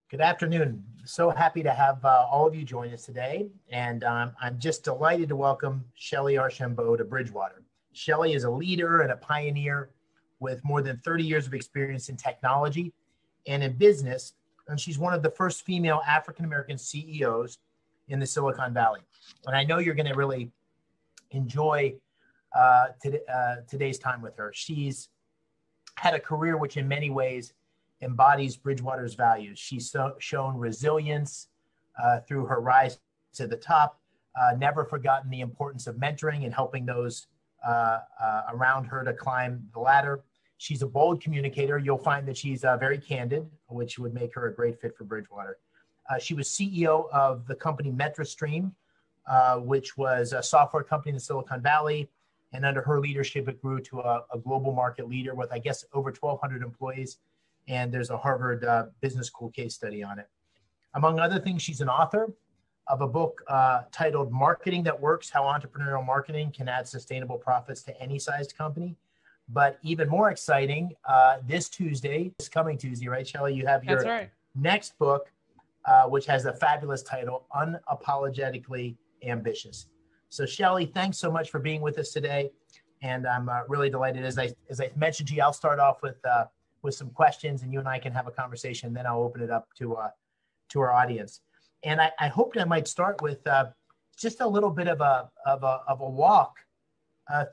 Good afternoon. So happy to have all of you join us today. And I'm just delighted to welcome Shellye Archambeau to Bridgewater. Shellye is a leader and a pioneer with more than 30 years of experience in technology and in business. And she's one of the first female African-American CEOs in the Silicon Valley. And I know you're going to really enjoy today's time with her. She's had a career which in many ways embodies Bridgewater's values. She's shown resilience through her rise to the top, never forgotten the importance of mentoring and helping those around her to climb the ladder. She's a bold communicator. You'll find that she's very candid, which would make her a great fit for Bridgewater. She was CEO of the company Nordstrom, which was a software company in the Silicon Valley. And under her leadership, it grew to a global market leader with, I guess, over 1,200 employees. And there's a Harvard Business School case study on it. Among other things, she's an author of a book titled Marketing That Works, How Entrepreneurial Marketing Can Add Sustainable Profits to Any Sized Company. But even more exciting, this coming Tuesday, right, Shellye, you have your next book, which has a fabulous title, Unapologetically Ambitious. So Shellye, thanks so much for being with us today. And I'm really delighted. As I mentioned to you, I'll start off with some questions, and you and I can have a conversation. Then I'll open it up to our audience. And I hoped I might start with just a little bit of a walk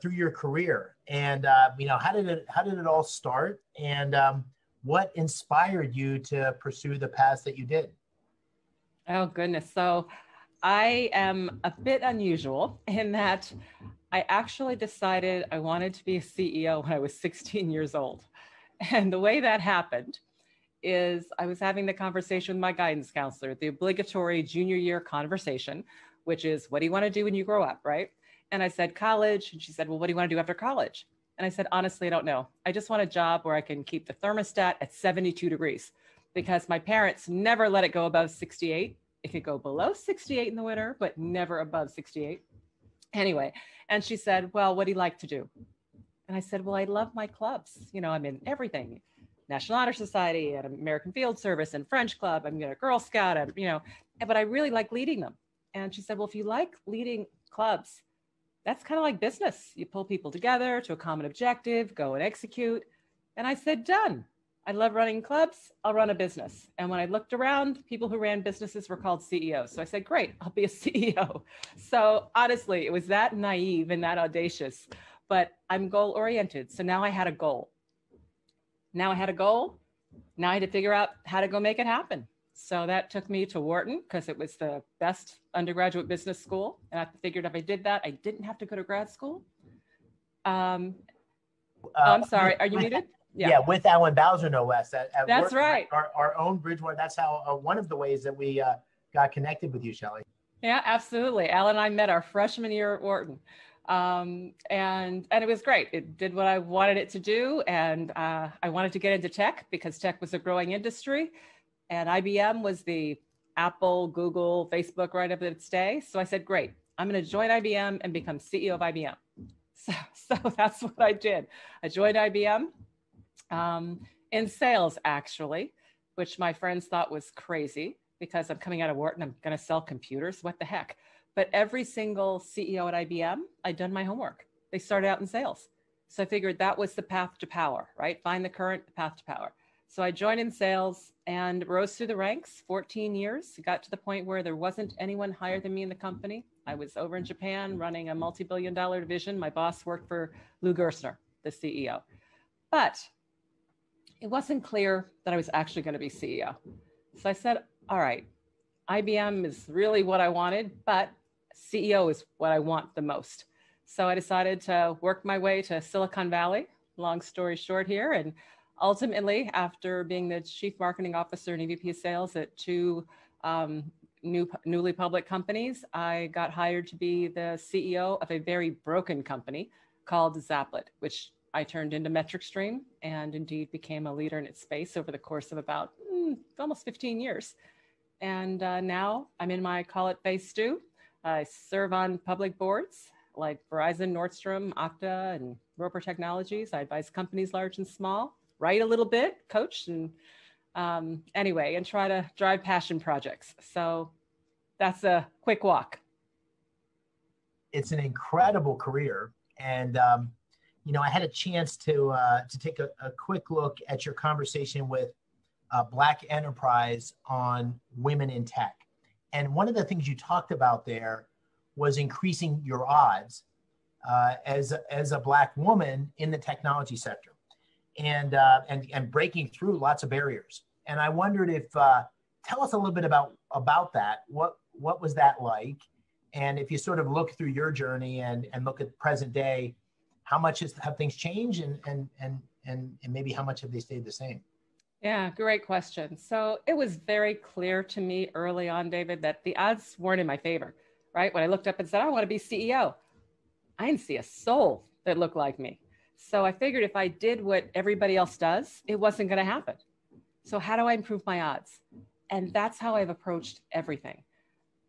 through your career. And how did it all start? And what inspired you to pursue the paths that you did? Oh goodness! So I am a bit unusual in that I actually decided I wanted to be a CEO when I was 16 years old. And the way that happened is I was having the conversation with my guidance counselor, the obligatory junior year conversation, which is, what do you want to do when you grow up, right? And I said, college. And she said, well, what do you want to do after college? And I said, honestly, I don't know. I just want a job where I can keep the thermostat at 72 degrees because my parents never let it go above 68. It could go below 68 in the winter, but never above 68. Anyway, and she said, well, what do you like to do? And I said, well, I love my clubs. I'm in everything. National Honor Society and American Field Service and French Club. I'm a Girl Scout, and, but I really like leading them. And she said, well, if you like leading clubs, that's kind of like business. You pull people together to a common objective, go and execute. And I said, done. I love running clubs. I'll run a business. And when I looked around, people who ran businesses were called CEOs. So I said, great, I'll be a CEO. So honestly, it was that naive and that audacious. But I'm goal-oriented. So now I had a goal. Now I had to figure out how to go make it happen. So that took me to Wharton because it was the best undergraduate business school. And I figured if I did that, I didn't have to go to grad school. I'm sorry, are you muted? Yeah, with Alan Bowser, no less. At That's Wharton, right. Our own Bridgewater. That's how one of the ways that we got connected with you, Shellye. Yeah, absolutely. Alan and I met our freshman year at Wharton. And it was great. It did what I wanted it to do. And I wanted to get into tech because tech was a growing industry. And IBM was the Apple, Google, Facebook right of its day. So I said, great, I'm going to join IBM and become CEO of IBM. So that's what I did. I joined IBM in sales, actually, which my friends thought was crazy because I'm coming out of Wharton. I'm going to sell computers. What the heck? But every single CEO at IBM, I'd done my homework. They started out in sales. So I figured that was the path to power, right? Find the current path to power. So I joined in sales and rose through the ranks, 14 years. It got to the point where there wasn't anyone higher than me in the company. I was over in Japan running a multi-billion-dollar division. My boss worked for Lou Gerstner, the CEO. But it wasn't clear that I was actually going to be CEO. So I said, all right, IBM is really what I wanted, but CEO is what I want the most. So I decided to work my way to Silicon Valley, long story short here. And ultimately, after being the chief marketing officer and EVP of sales at two newly public companies, I got hired to be the CEO of a very broken company called Zaplet, which I turned into MetricStream and indeed became a leader in its space over the course of about almost 15 years. And now I'm in my call it phase 2. I serve on public boards like Verizon, Nordstrom, Okta, and Roper Technologies. I advise companies large and small, write a little bit, coach, and Anyway, and try to drive passion projects. So that's a quick walk. It's an incredible career. And, I had a chance to take a quick look at your conversation with Black Enterprise on women in tech. And one of the things you talked about there was increasing your odds as a Black woman in the technology sector, and breaking through lots of barriers. And I wondered if tell us a little bit about that. What was that like? And if you sort of look through your journey and look at present day, how much have things changed, and maybe how much have they stayed the same? Yeah, great question. So it was very clear to me early on, David, that the odds weren't in my favor, right? When I looked up and said, I want to be CEO, I didn't see a soul that looked like me. So I figured if I did what everybody else does, it wasn't going to happen. So how do I improve my odds? And that's how I've approached everything.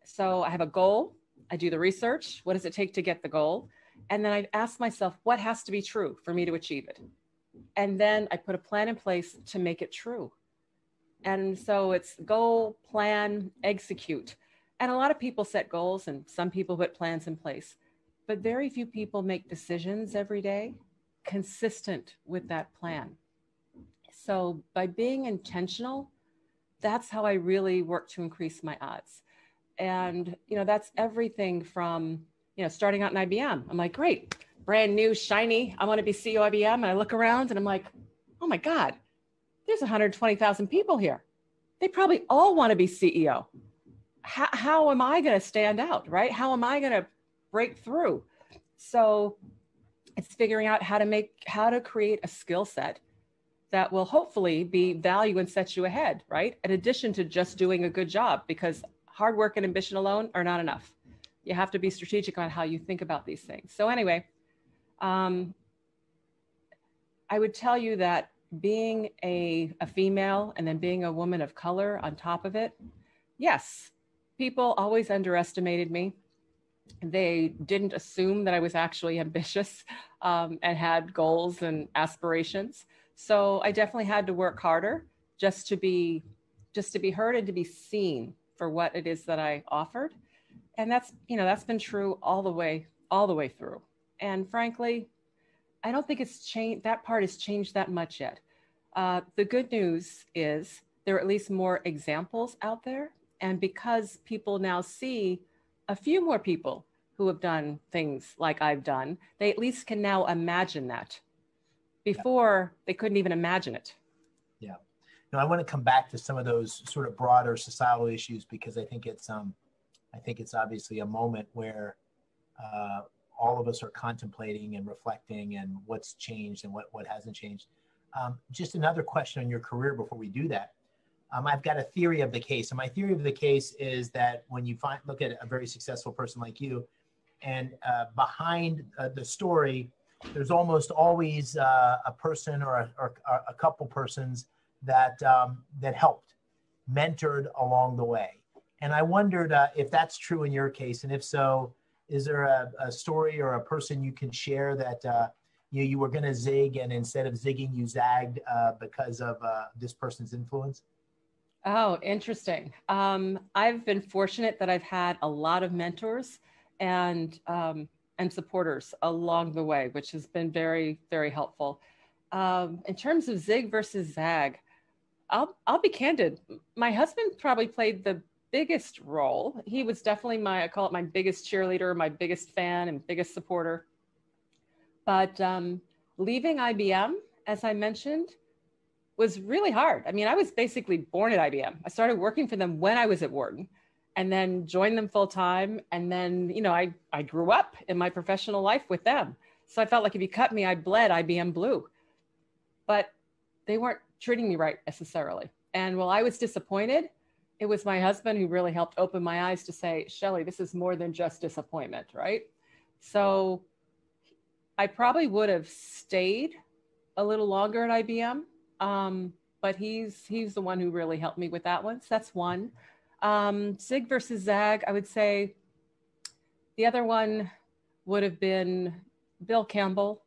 So I have a goal. I do the research. What does it take to get the goal? And then I ask myself, what has to be true for me to achieve it? And then I put a plan in place to make it true. And so it's goal, plan, execute. And a lot of people set goals and some people put plans in place, but very few people make decisions every day consistent with that plan. So by being intentional, that's how I really work to increase my odds. And, that's everything from, starting out in IBM. I'm like, great, brand new, shiny. I want to be CEO of IBM. And I look around and I'm like, oh my God, there's 120,000 people here. They probably all want to be CEO. How am I going to stand out, right? How am I going to break through? So it's figuring out how to create a skill set that will hopefully be value and set you ahead, right? In addition to just doing a good job, because hard work and ambition alone are not enough. You have to be strategic on how you think about these things. So anyway, I would tell you that being a female and then being a woman of color on top of it, yes, people always underestimated me. They didn't assume that I was actually ambitious and had goals and aspirations. So I definitely had to work harder just to be heard and to be seen for what it is that I offered. And that's been true all the way through. And frankly, I don't think it's changed. That part has changed that much yet. The good news is there are at least more examples out there. And because people now see a few more people who have done things like I've done, they at least can now imagine that. Before, they couldn't even imagine it. Yeah. I want to come back to some of those sort of broader societal issues, because I think it's obviously a moment where all of us are contemplating and reflecting and what's changed and what hasn't changed. Just another question on your career before we do that. I've got a theory of the case, and my theory of the case is that when you look at a very successful person like you, and behind the story, there's almost always a person or a couple persons that helped, mentored along the way. And I wondered if that's true in your case, and if so, is there a story or a person you can share that you were going to zig, and instead of zigging, you zagged because of this person's influence? Oh, interesting. I've been fortunate that I've had a lot of mentors and supporters along the way, which has been very, very helpful. In terms of zig versus zag, I'll be candid. My husband probably played the biggest role. He was definitely I call it my biggest cheerleader, my biggest fan and biggest supporter. But leaving IBM, as I mentioned, was really hard. I mean, I was basically born at IBM. I started working for them when I was at Wharton, and then joined them full time. And then, I grew up in my professional life with them. So I felt like if you cut me, I bled, IBM blue. But they weren't treating me right necessarily. And while I was disappointed, it was my husband who really helped open my eyes to say, Shellye, this is more than just disappointment, right? So I probably would have stayed a little longer at IBM. But he's the one who really helped me with that one. So that's one. Zig versus zag, I would say the other one would have been Bill Campbell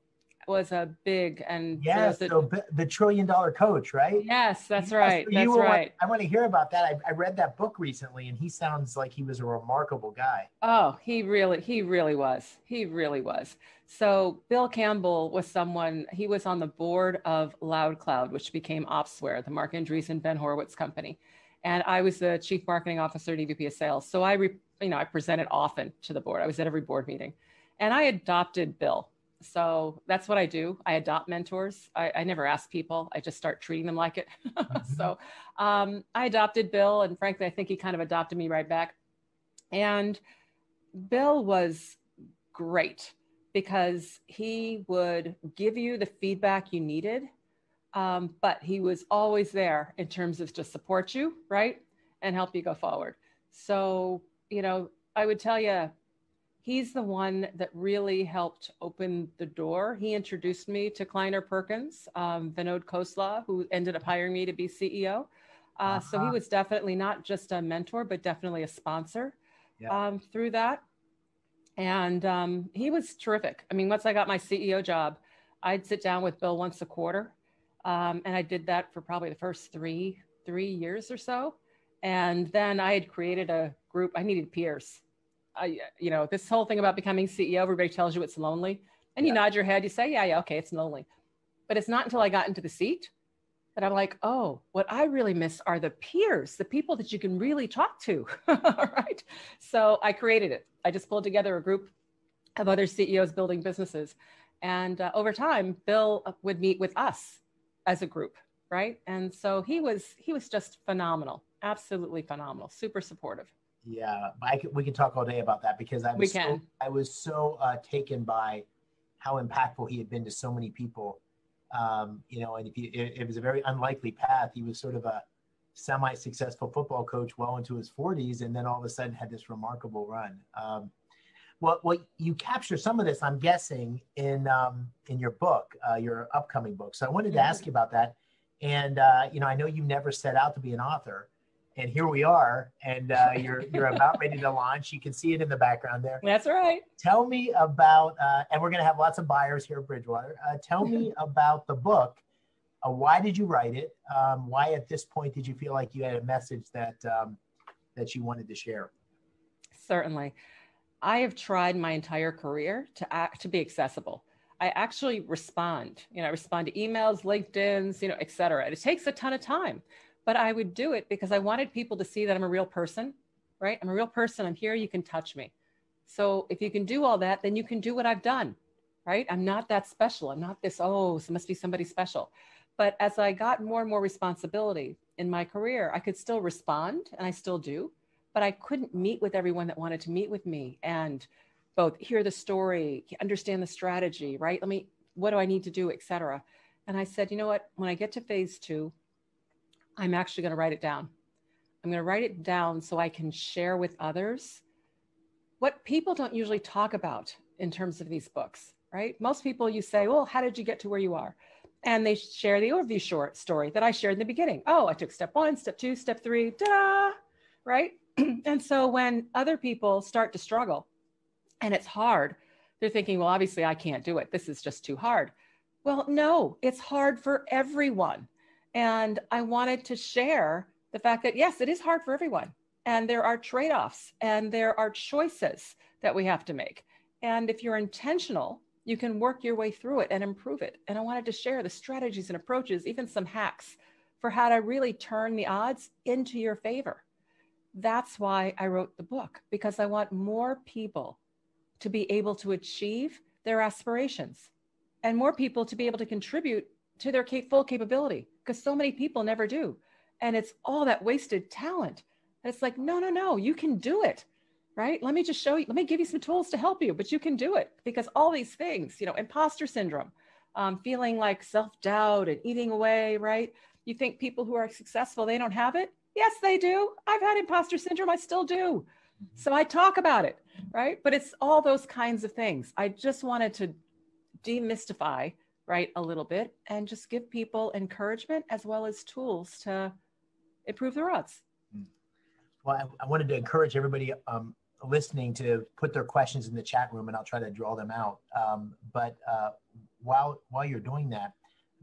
was a big, and Yes, so the $1 trillion coach, right? Yes, that's Yes, right. so That's right. I want to hear about that. I read that book recently, and he sounds like he was a remarkable guy. Oh, he really was. He really was. So Bill Campbell was someone, he was on the board of LoudCloud, which became Opsware, the Mark Andreessen, Ben Horowitz company. And I was the chief marketing officer at EVP of sales. So I presented often to the board. I was at every board meeting, and I adopted Bill. So that's what I do. I adopt mentors. I never ask people. I just start treating them like it. Mm-hmm. So I adopted Bill, and frankly, I think he kind of adopted me right back. And Bill was great because he would give you the feedback you needed, but he was always there in terms of to support you, right? And help you go forward. So, I would tell you, he's the one that really helped open the door. He introduced me to Kleiner Perkins, Vinod Khosla, who ended up hiring me to be CEO. So he was definitely not just a mentor, but definitely a sponsor through that. And he was terrific. I mean, once I got my CEO job, I'd sit down with Bill once a quarter. And I did that for probably the first three years or so. And then I had created a group. I needed peers. This whole thing about becoming CEO, everybody tells you it's lonely. And you nod your head, you say, yeah, okay, it's lonely. But it's not until I got into the seat that I'm like, oh, what I really miss are the peers, the people that you can really talk to, right? So I created it. I just pulled together a group of other CEOs building businesses. And over time, Bill would meet with us as a group, right? And so he was just phenomenal, absolutely phenomenal, super supportive. Yeah, we can talk all day about that because I was so taken by how impactful he had been to so many people. And it was a very unlikely path. He was sort of a semi-successful football coach well into his 40s, and then all of a sudden had this remarkable run. Well, you capture some of this, I'm guessing, in your book, your upcoming book. So I wanted to ask you about that. And I know you never set out to be an author, and here we are, and you're about ready to launch. You can see it in the background there. That's right. Tell me about, and we're going to have lots of buyers here at Bridgewater. Tell me about the book. Why did you write it? Why at this point did you feel like you had a message that you wanted to share? Certainly. I have tried my entire career to be accessible. I actually respond. I respond to emails, LinkedIn's, et cetera. And it takes a ton of time, but I would do it because I wanted people to see that I'm a real person, right? I'm a real person. I'm here. You can touch me. So if you can do all that, then you can do what I've done, right? I'm not that special. I'm not this, so must be somebody special. But as I got more and more responsibility in my career, I could still respond, and I still do, but I couldn't meet with everyone that wanted to meet with me and both hear the story, understand the strategy, right? What do I need to do, et cetera. And I said, you know what, when I get to phase 2, I'm actually going to write it down. I'm going to write it down so I can share with others what people don't usually talk about in terms of these books, right? Most people, you say, well, how did you get to where you are? And they share the overview short story that I shared in the beginning. Oh, I took step 1, step 2, step 3, ta-da, right? And so when other people start to struggle and it's hard, they're thinking, well, obviously I can't do it. This is just too hard. Well, no, it's hard for everyone. And I wanted to share the fact that, yes, it is hard for everyone. And there are trade-offs and there are choices that we have to make. And if you're intentional, you can work your way through it and improve it. And I wanted to share the strategies and approaches, even some hacks for how to really turn the odds into your favor. That's why I wrote the book, because I want more people to be able to achieve their aspirations and more people to be able to contribute to their full capability, because so many people never do. And it's all that wasted talent. And it's like, no, you can do it, right? Let me just show you, let me give you some tools to help you, but you can do it, because all these things, imposter syndrome, feeling like self-doubt and eating away, right? You think people who are successful, they don't have it? Yes, they do. I've had imposter syndrome. I still do. So I talk about it, right? But it's all those kinds of things. I just wanted to demystify, right, a little bit and just give people encouragement as well as tools to improve their odds. Well, I wanted to encourage everybody listening to put their questions in the chat room, and I'll try to draw them out. But while you're doing that,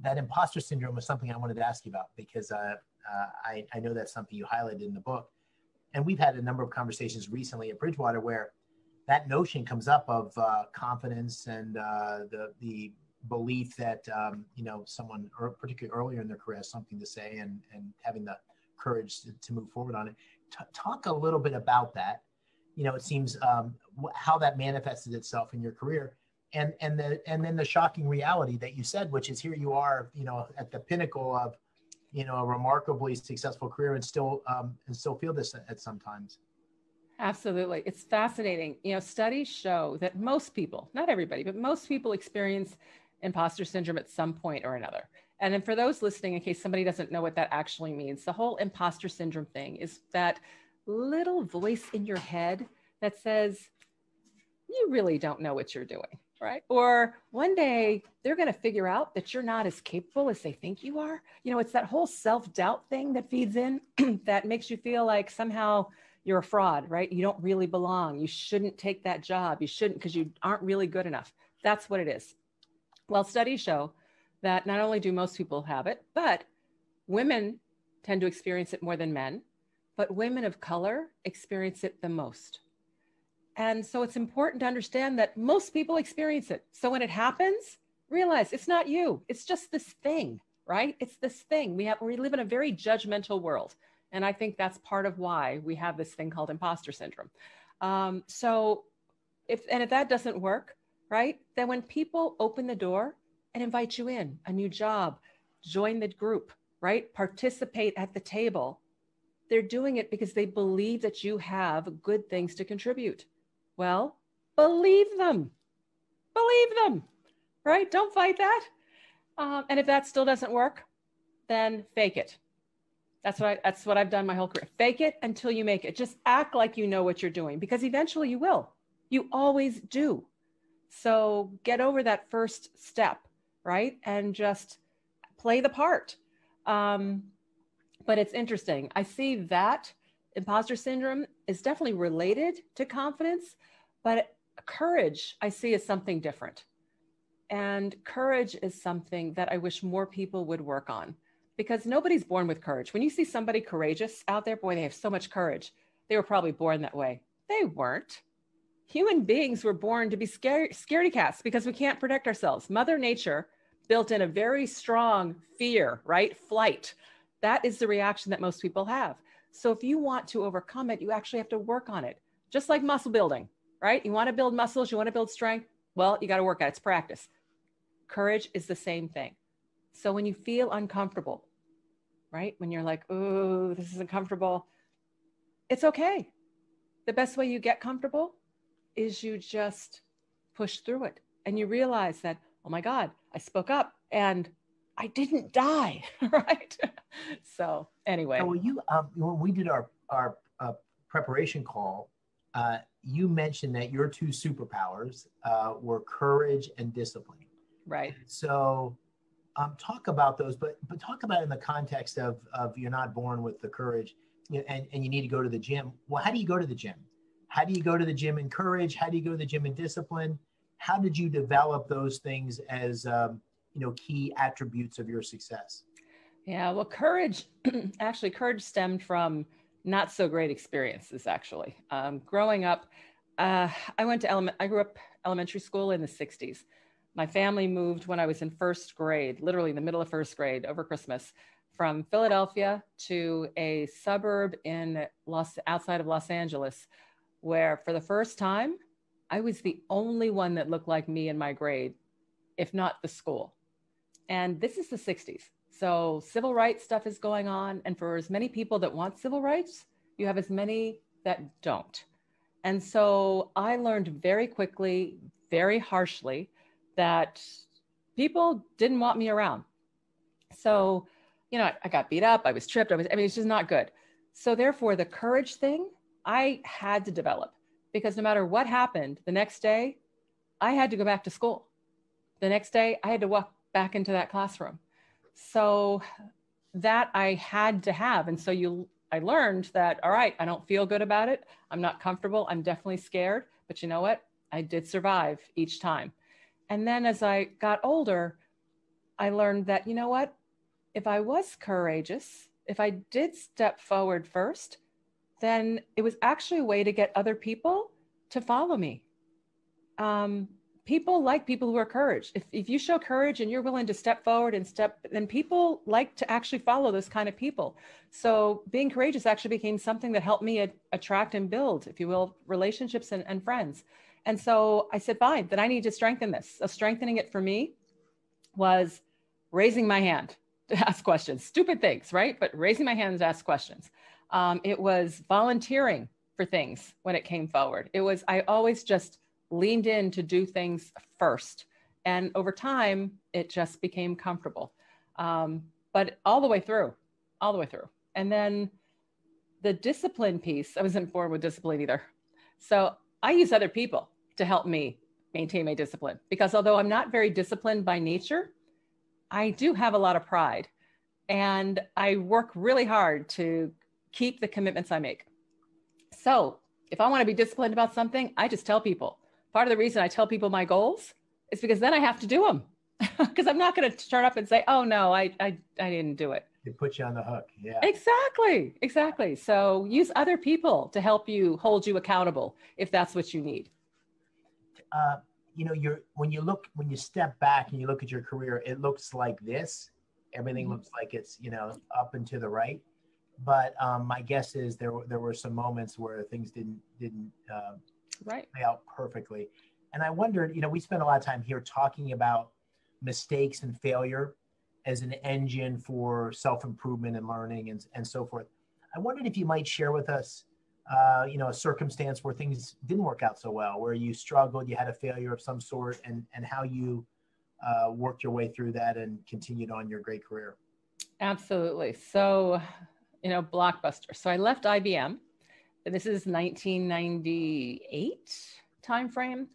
that imposter syndrome was something I wanted to ask you about, because I know that's something you highlighted in the book. And we've had a number of conversations recently at Bridgewater where that notion comes up of confidence and the belief that, someone, or particularly earlier in their career, has something to say, and having the courage to move forward on it. Talk a little bit about that. It seems how that manifested itself in your career, and then the shocking reality that you said, which is here you are, at the pinnacle of, a remarkably successful career, and still feel this at sometimes. Absolutely. It's fascinating. Studies show that most people, not everybody, but most people experience imposter syndrome at some point or another. And then for those listening, in case somebody doesn't know what that actually means, the whole imposter syndrome thing is that little voice in your head that says, you really don't know what you're doing, right? Or one day they're going to figure out that you're not as capable as they think you are. It's that whole self-doubt thing that feeds in that makes you feel like somehow you're a fraud, right? You don't really belong. You shouldn't take that job. You shouldn't, because you aren't really good enough. That's what it is. Well, studies show that not only do most people have it, but women tend to experience it more than men, but women of color experience it the most. And so it's important to understand that most people experience it. So when it happens, realize it's not you. It's just this thing, right? It's this thing. We live in a very judgmental world. And I think that's part of why we have this thing called imposter syndrome. So if that doesn't work, right, then when people open the door and invite you in, a new job, join the group, right, participate at the table, they're doing it because they believe that you have good things to contribute. Well, believe them, right? Don't fight that. And if that still doesn't work, then fake it. That's what I've done my whole career. Fake it until you make it. Just act like you know what you're doing, because eventually you will. You always do. So get over that first step, right? And just play the part. But it's interesting. I see that imposter syndrome is definitely related to confidence, but courage I see as something different. And courage is something that I wish more people would work on, because nobody's born with courage. When you see somebody courageous out there, boy, they have so much courage. They were probably born that way. They weren't. Human beings were born to be scaredy cats because we can't protect ourselves. Mother Nature built in a very strong fear, right? Flight. That is the reaction that most people have. So if you want to overcome it, you actually have to work on it. Just like muscle building, right? You want to build muscles, you want to build strength. Well, you got to work at it. It's practice. Courage is the same thing. So when you feel uncomfortable, right? When you're like, oh, this isn't comfortable, it's okay. The best way you get comfortable is you just push through it. And you realize that, oh my God, I spoke up and I didn't die, right? So anyway. So when we did our preparation call, you mentioned that your two superpowers were courage and discipline. Right. So talk about those, but talk about it in the context of you're not born with the courage, and you need to go to the gym. Well, how do you go to the gym? How do you go to the gym in courage? How do you go to the gym in discipline? How did you develop those things as key attributes of your success? Yeah, well, courage stemmed from not so great experiences, actually. Growing up, I grew up elementary school in the 60s. My family moved when I was in first grade, literally in the middle of first grade over Christmas, from Philadelphia to a suburb outside of Los Angeles, where for the first time, I was the only one that looked like me in my grade, if not the school. And this is the 60s. So civil rights stuff is going on. And for as many people that want civil rights, you have as many that don't. And so I learned very quickly, very harshly, that people didn't want me around. So, I got beat up, I was tripped, it's just not good. So therefore the courage thing I had to develop, because no matter what happened, the next day I had to go back to school. The next day I had to walk back into that classroom. So that I had to have. And so I learned that, all right, I don't feel good about it. I'm not comfortable. I'm definitely scared, but you know what? I did survive each time. And then as I got older, I learned that, you know what? If I was courageous, if I did step forward first, then it was actually a way to get other people to follow me. People like people who are courage. If you show courage and you're willing to step forward then people like to actually follow those kind of people. So being courageous actually became something that helped me attract and build, if you will, relationships and friends. And so I said, fine, then I need to strengthen this. So strengthening it for me was raising my hand to ask questions, stupid things, right? But raising my hand to ask questions. It was volunteering for things when it came forward. I always just leaned in to do things first. And over time, it just became comfortable. But all the way through. And then the discipline piece, I wasn't born with discipline either. So I use other people to help me maintain my discipline, because although I'm not very disciplined by nature, I do have a lot of pride, and I work really hard to keep the commitments I make. So if I want to be disciplined about something, I just tell people. Part of the reason I tell people my goals is because then I have to do them, because I'm not going to turn up and say, oh no, I didn't do it. It puts you on the hook. Yeah. Exactly. So use other people to help you, hold you accountable if that's what you need. When you step back and you look at your career, it looks like this. Everything looks like it's, up and to the right. But my guess is there were some moments where things didn't play out perfectly. And I wondered, we spend a lot of time here talking about mistakes and failure as an engine for self-improvement and learning and so forth. I wondered if you might share with us, a circumstance where things didn't work out so well, where you struggled, you had a failure of some sort, and how you worked your way through that and continued on your great career. Absolutely. So, Blockbuster. So I left IBM. This is 1998 timeframe.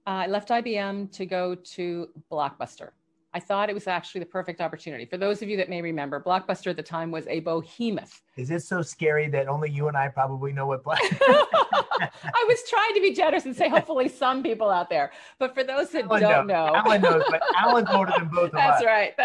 I left IBM to go to Blockbuster. I thought it was actually the perfect opportunity. For those of you that may remember, Blockbuster at the time was a behemoth. Is it so scary that only you and I probably know what Blockbuster? I was trying to be generous and say hopefully some people out there. But for those that don't know. Alan knows, but Alan's older than both of us. That's right.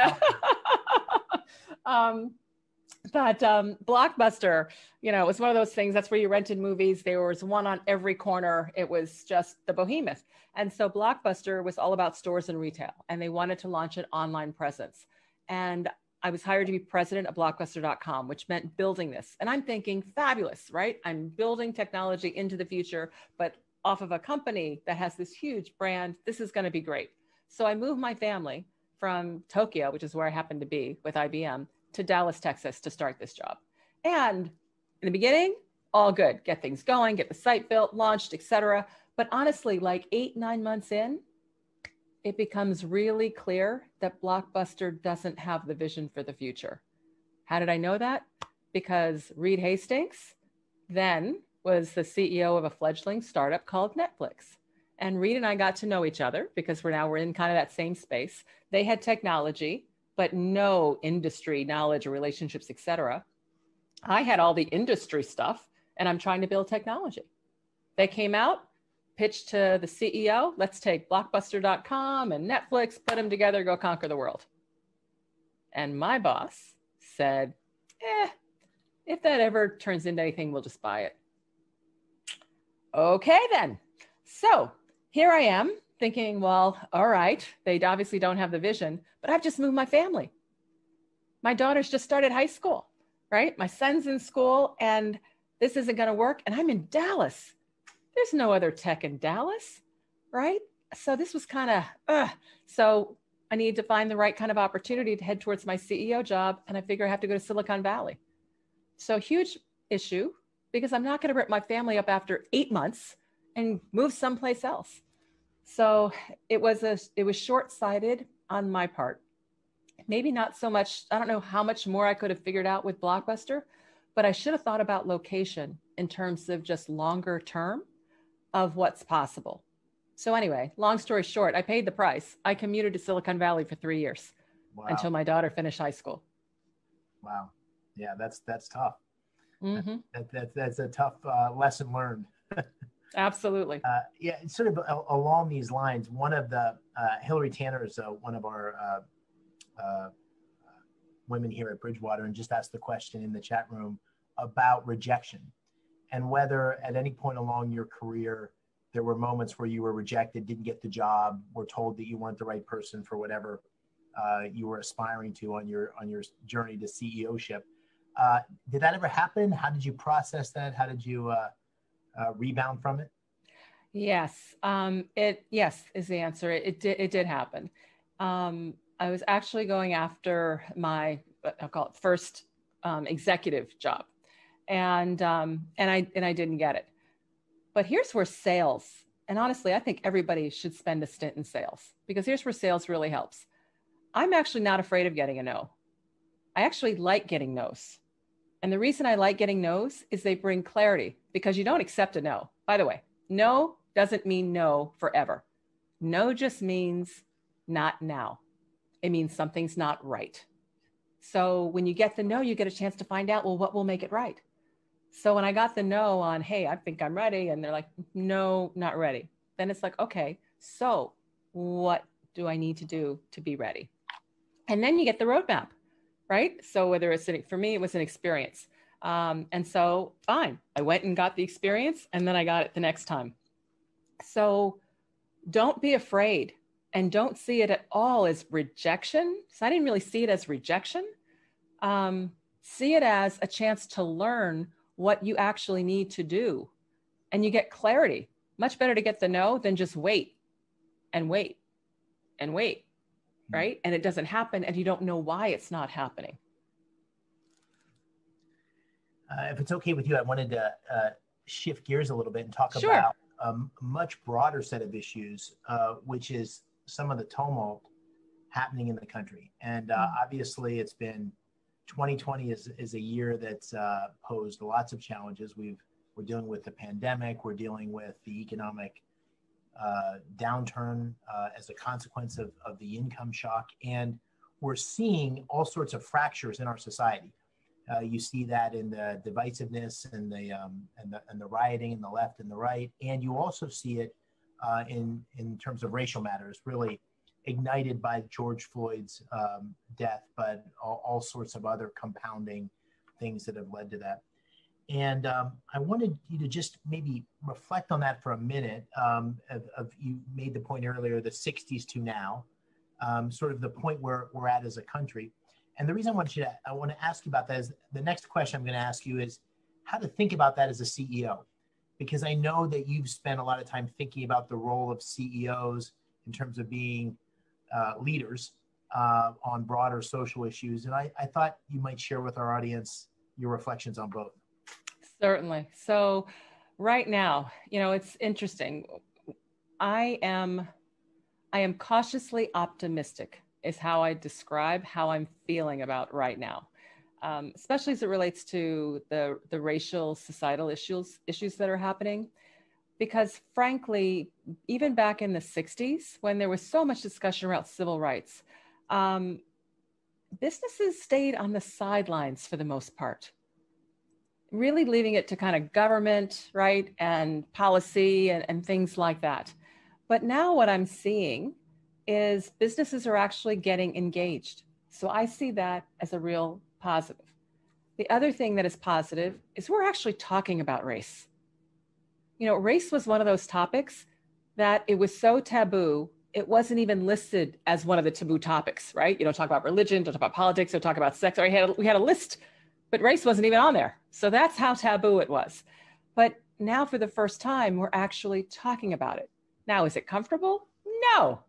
But Blockbuster, it was one of those things. That's where you rented movies. There was one on every corner. It was just the behemoth. And so Blockbuster was all about stores and retail, and they wanted to launch an online presence. And I was hired to be president of Blockbuster.com, which meant building this. And I'm thinking, fabulous, right? I'm building technology into the future, but off of a company that has this huge brand. This is going to be great. So I moved my family from Tokyo, which is where I happened to be with IBM, to Dallas, Texas to start this job. And in the beginning, all good. Get things going, get the site built, launched, etc. But honestly, like 8-9 months in, it becomes really clear that Blockbuster doesn't have the vision for the future. How did I know that? Because Reed Hastings then was the CEO of a fledgling startup called Netflix. And Reed and I got to know each other because we're in kind of that same space. They had technology, but no industry knowledge or relationships, etc. I had all the industry stuff, and I'm trying to build technology. They came out, pitched to the CEO, let's take Blockbuster.com and Netflix, put them together, go conquer the world. And my boss said, if that ever turns into anything, we'll just buy it. Okay, then. So here I am thinking, well, all right, they obviously don't have the vision, but I've just moved my family. My daughter's just started high school, right? My son's in school, and this isn't going to work. And I'm in Dallas. There's no other tech in Dallas, right? So this was kind of, so I need to find the right kind of opportunity to head towards my CEO job. And I figure I have to go to Silicon Valley. So huge issue, because I'm not going to rip my family up after 8 months and move someplace else. So it was short-sighted on my part. Maybe not so much, I don't know how much more I could have figured out with Blockbuster, but I should have thought about location in terms of just longer term of what's possible. So anyway, long story short, I paid the price. I commuted to Silicon Valley for 3 years. Wow. Until my daughter finished high school. Wow. Yeah, that's tough. Mm-hmm. That's a tough lesson learned. Absolutely. Yeah, sort of along these lines, one of the Hillary Tanner is one of our women here at Bridgewater, and just asked the question in the chat room about rejection and whether at any point along your career there were moments where you were rejected, didn't get the job, were told that you weren't the right person for whatever you were aspiring to on your journey to CEOship. Did that ever happen? How did you process that? How did you rebound from it? Yes, yes is the answer. It did happen. I was actually going after my, I'll call it first executive job, and I didn't get it. But here's where sales, and honestly, I think everybody should spend a stint in sales, because here's where sales really helps. I'm actually not afraid of getting a no. I actually like getting no's. And the reason I like getting no's is they bring clarity, because you don't accept a no. By the way, no doesn't mean no forever. No just means not now. It means something's not right. So when you get the no, you get a chance to find out, well, what will make it right? So when I got the no on, hey, I think I'm ready, and they're like, no, not ready. Then it's like, okay, so what do I need to do to be ready? And then you get the roadmap, right? So whether it's, for me, it was an experience. And so fine, I went and got the experience, and then I got it the next time. So don't be afraid, and don't see it at all as rejection. So I didn't really see it as rejection. See it as a chance to learn what you actually need to do. And you get clarity. Much better to get the no than just wait and wait and wait, right? And it doesn't happen, and you don't know why it's not happening. If it's okay with you, I wanted to shift gears a little bit and talk Sure. about a much broader set of issues, which is some of the tumult happening in the country. And obviously it's been 2020 is a year that's posed lots of challenges. We're dealing with the pandemic. We're dealing with the economic downturn as a consequence of the income shock. And we're seeing all sorts of fractures in our society. You see that in the divisiveness and the rioting in the left and the right. And you also see it in terms of racial matters, really ignited by George Floyd's death, but all sorts of other compounding things that have led to that. And I wanted you to just maybe reflect on that for a minute. You made the point earlier, the 60s to now, sort of the point where we're at as a country. And the reason I want to ask you about that is the next question I'm going to ask you is how to think about that as a CEO. Because I know that you've spent a lot of time thinking about the role of CEOs in terms of being leaders on broader social issues. And I thought you might share with our audience your reflections on both. Certainly. So right now, it's interesting. I am cautiously optimistic is how I describe how I'm feeling about right now, especially as it relates to the racial societal issues that are happening. Because frankly, even back in the 60s, when there was so much discussion around civil rights, businesses stayed on the sidelines for the most part, really leaving it to kind of government, right, and policy and things like that. But now what I'm seeing is businesses are actually getting engaged. So I see that as a real positive. The other thing that is positive is we're actually talking about race. Race was one of those topics that it was so taboo, it wasn't even listed as one of the taboo topics, right? You don't talk about religion, don't talk about politics, don't talk about sex. We had a list, but race wasn't even on there. So that's how taboo it was. But now for the first time, we're actually talking about it. Now, is it comfortable? No,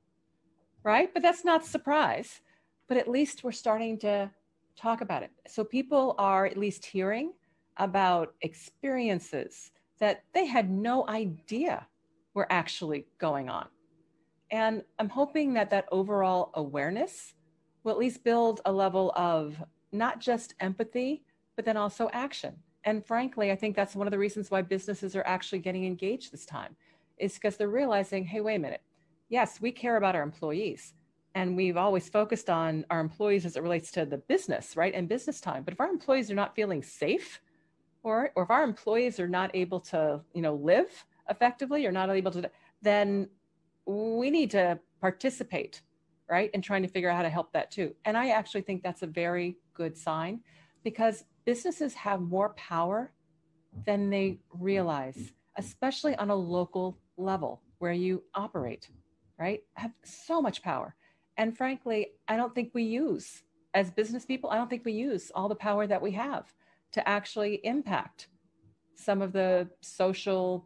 right? But that's not a surprise. But at least we're starting to talk about it. So people are at least hearing about experiences that they had no idea were actually going on. And I'm hoping that overall awareness will at least build a level of not just empathy, but then also action. And frankly, I think that's one of the reasons why businesses are actually getting engaged this time, is because they're realizing, hey, wait a minute. Yes, we care about our employees. And we've always focused on our employees as it relates to the business, right? And business time. But if our employees are not feeling safe, or if our employees are not able to, live effectively or not able to, then we need to participate, right? And trying to figure out how to help that too. And I actually think that's a very good sign, because businesses have more power than they realize, especially on a local level where you operate, right? Have so much power. And frankly, I don't think we use, as business people, I don't think we use all the power that we have to actually impact some of the social,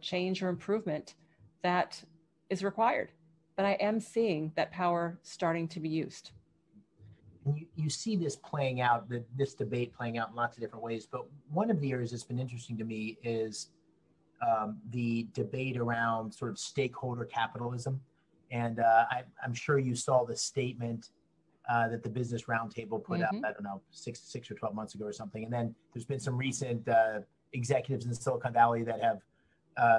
change or improvement that is required. But I am seeing that power starting to be used. And you see this playing out, this debate playing out in lots of different ways. But one of the areas that's been interesting to me is the debate around sort of stakeholder capitalism. And I'm sure you saw the statement that the Business Roundtable put out, I don't know, six or 12 months ago or something. And then there's been some recent executives in Silicon Valley that have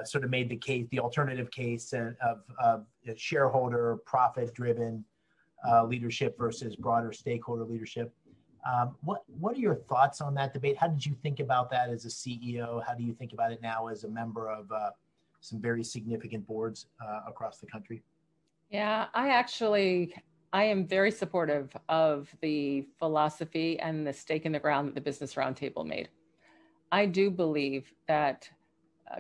sort of made the case, the alternative case of shareholder profit-driven leadership versus broader stakeholder leadership. What are your thoughts on that debate? How did you think about that as a CEO? How do you think about it now as a member of some very significant boards across the country? Yeah, I am very supportive of the philosophy and the stake in the ground that the Business Roundtable made. I do believe that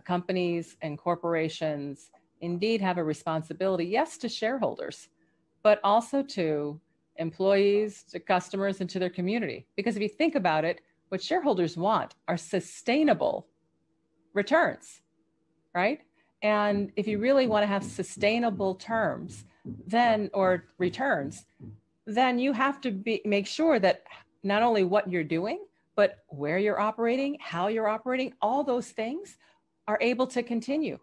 companies and corporations indeed have a responsibility, yes, to shareholders, but also to employees, to customers, and to their community. Because if you think about it, what shareholders want are sustainable returns, right? And if you really want to have sustainable terms, or returns, then you have to make sure that not only what you're doing, but where you're operating, how you're operating, all those things are able to continue.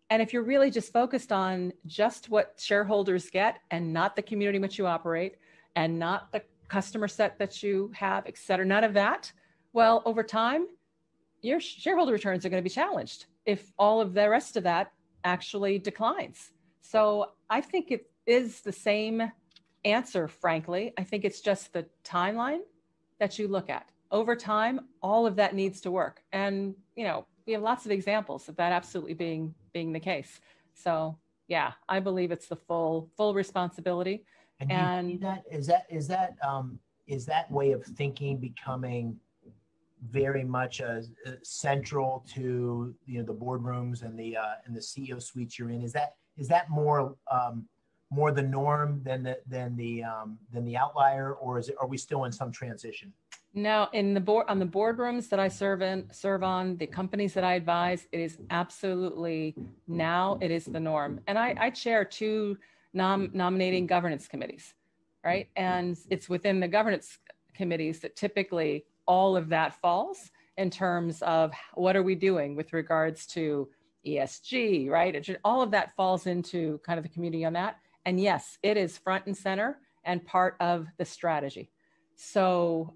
And if you're really just focused on just what shareholders get and not the community in which you operate and not the customer set that you have, et cetera, none of that, well, over time, your shareholder returns are going to be challenged if all of the rest of that actually declines. So I think it is the same answer, frankly. I think it's just the timeline that you look at. Over time, all of that needs to work. And, we have lots of examples of that absolutely being the case. So yeah, I believe it's the full responsibility. And you see that is that way of thinking becoming very much central to the boardrooms and the CEO suites you're in? Is that more the norm than the outlier, or are we still in some transition? Now, on the boardrooms that I serve on, the companies that I advise, it is absolutely now it is the norm. And I chair two nominating governance committees, right? And it's within the governance committees that typically all of that falls in terms of what are we doing with regards to ESG, right? All of that falls into kind of the community on that. And yes, it is front and center and part of the strategy. So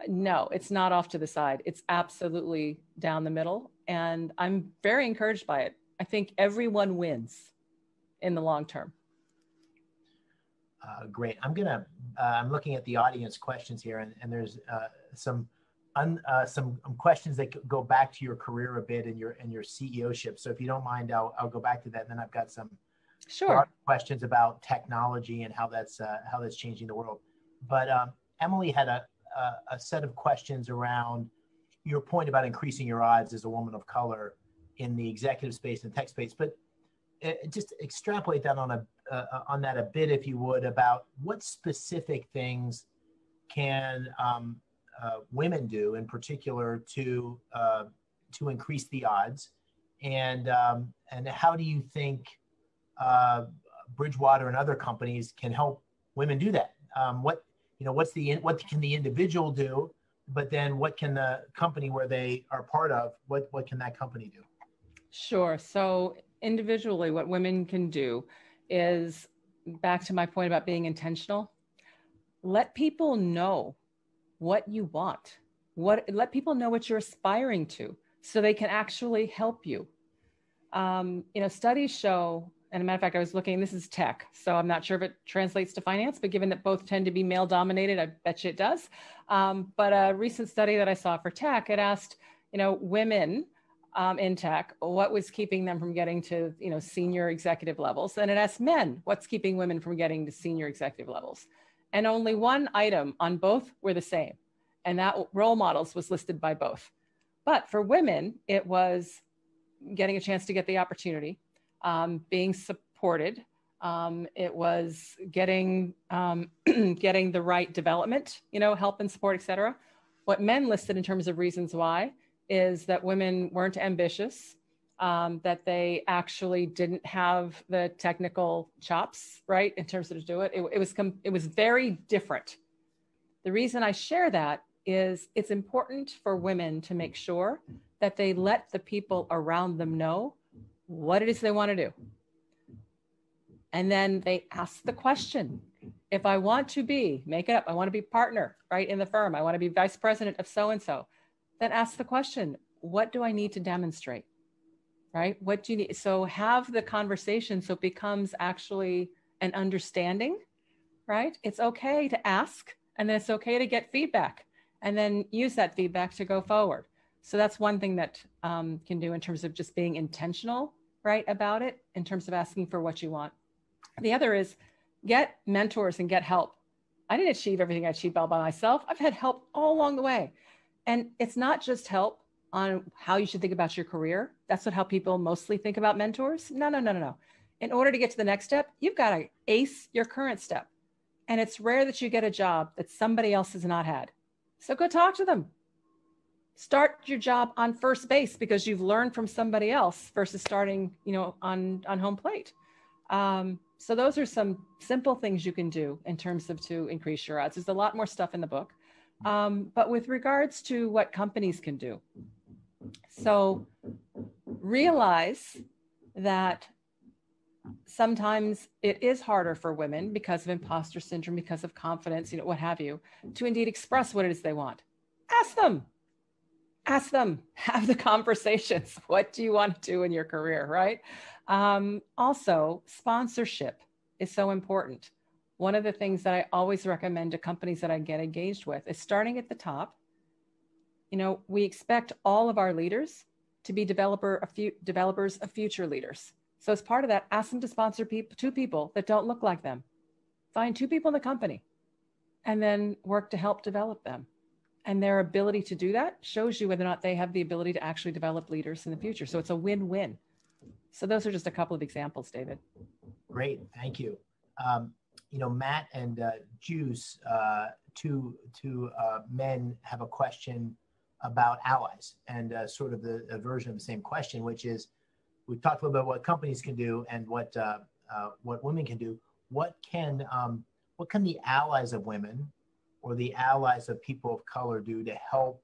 no, it's not off to the side. It's absolutely down the middle. And I'm very encouraged by it. I think everyone wins in the long term. Great. I'm looking at the audience questions here, and there's some questions that go back to your career a bit and your CEO-ship. So if you don't mind, I'll go back to that. And then I've got some questions about technology and how that's changing the world. But Emily had a set of questions around your point about increasing your odds as a woman of color in the executive space and tech space. But just extrapolate that on that a bit, if you would, about what specific things can women do in particular to increase the odds, and how do you think Bridgewater and other companies can help women do that? What can the individual do, but then what can the company where they are part of, what can that company do? Sure. So individually, what women can do is, back to my point about being intentional, let people know what you want. Let people know what you're aspiring to so they can actually help you. Studies show, and a matter of fact, I was looking, this is tech, so I'm not sure if it translates to finance, but given that both tend to be male dominated, I bet you it does. But a recent study that I saw for tech, it asked, women in tech, what was keeping them from getting to, senior executive levels. And it asked men, what's keeping women from getting to senior executive levels? And only one item on both were the same. And that role models was listed by both. But for women, it was getting a chance to get the opportunity, being supported. It was getting getting the right development, help and support, et cetera. What men listed in terms of reasons why is that women weren't ambitious, that they actually didn't have the technical chops, right, in terms of to do it. It was very different. The reason I share that is it's important for women to make sure that they let the people around them know what it is they want to do. And then they ask the question, if I want to be, make it up, I want to be partner, right, in the firm, I want to be vice president of so-and-so, then ask the question, what do I need to demonstrate, right? What do you need? So have the conversation so it becomes actually an understanding, right? It's okay to ask, and then it's okay to get feedback, and then use that feedback to go forward. So that's one thing that can do in terms of just being intentional, right, about it, in terms of asking for what you want. The other is get mentors and get help. I didn't achieve everything I achieved all by myself. I've had help all along the way. And it's not just help on how you should think about your career. That's not how people mostly think about mentors. No. In order to get to the next step, you've got to ace your current step. And it's rare that you get a job that somebody else has not had. So go talk to them. Start your job on first base because you've learned from somebody else versus starting, on home plate. So those are some simple things you can do in terms of to increase your odds. There's a lot more stuff in the book. But with regards to what companies can do, so realize that sometimes it is harder for women because of imposter syndrome, because of confidence, what have you, to indeed express what it is they want. Ask them, have the conversations. What do you want to do in your career, right? Also, sponsorship is so important. One of the things that I always recommend to companies that I get engaged with is starting at the top. We expect all of our leaders to be developers of future leaders. So as part of that, ask them to sponsor two people that don't look like them. Find two people in the company and then work to help develop them. And their ability to do that shows you whether or not they have the ability to actually develop leaders in the future. So it's a win-win. So those are just a couple of examples, David. Great, thank you. Matt and Juice, two men, have a question about allies, and sort of a version of the same question, which is, we've talked a little bit about what companies can do and what women can do. What can the allies of women or the allies of people of color do to help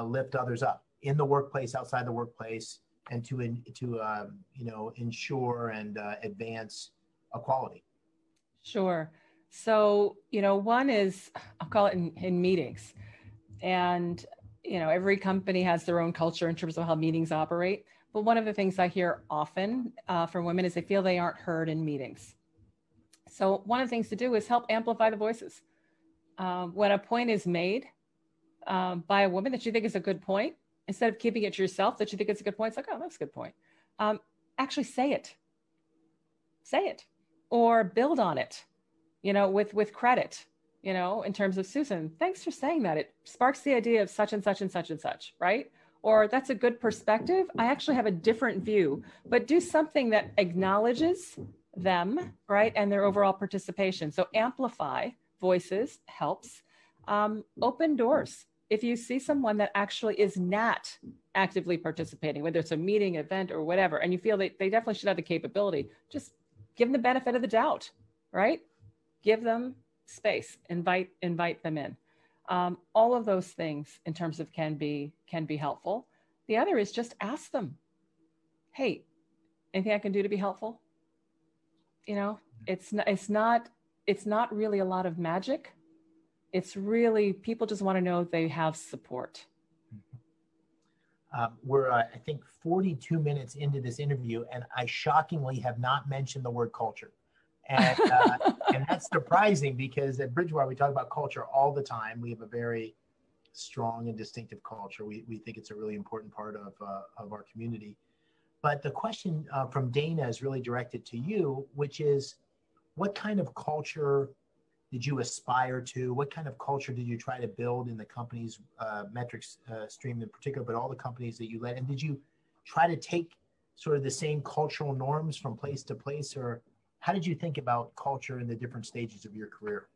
lift others up in the workplace, outside the workplace, and to ensure and advance equality? Sure. So, one is, I'll call it in meetings. And, every company has their own culture in terms of how meetings operate. But one of the things I hear often from women is they feel they aren't heard in meetings. So one of the things to do is help amplify the voices. When a point is made by a woman that you think is a good point, instead of keeping it to yourself that you think it's a good point, it's like, oh, that's a good point. Actually say it. Say it. Or build on it, with credit, in terms of, Susan, thanks for saying that. It sparks the idea of such and such and such and such, right? Or that's a good perspective. I actually have a different view, but do something that acknowledges them, right? And their overall participation. So amplify voices helps. Open doors. If you see someone that actually is not actively participating, whether it's a meeting, event, or whatever, and you feel that they definitely should have the capability, just give them the benefit of the doubt, right? Give them space, invite them in. All of those things in terms of can be helpful. The other is just ask them, hey, anything I can do to be helpful? It's not really a lot of magic. It's really, people just want to know they have support. We're, I think, 42 minutes into this interview, and I shockingly have not mentioned the word culture. And, and that's surprising because at Bridgewater, we talk about culture all the time. We have a very strong and distinctive culture. We think it's a really important part of our community. But the question from Dana is really directed to you, which is, what kind of culture did you aspire to? What kind of culture did you try to build in the company's metrics stream in particular, but all the companies that you led? And did you try to take sort of the same cultural norms from place to place, or how did you think about culture in the different stages of your career?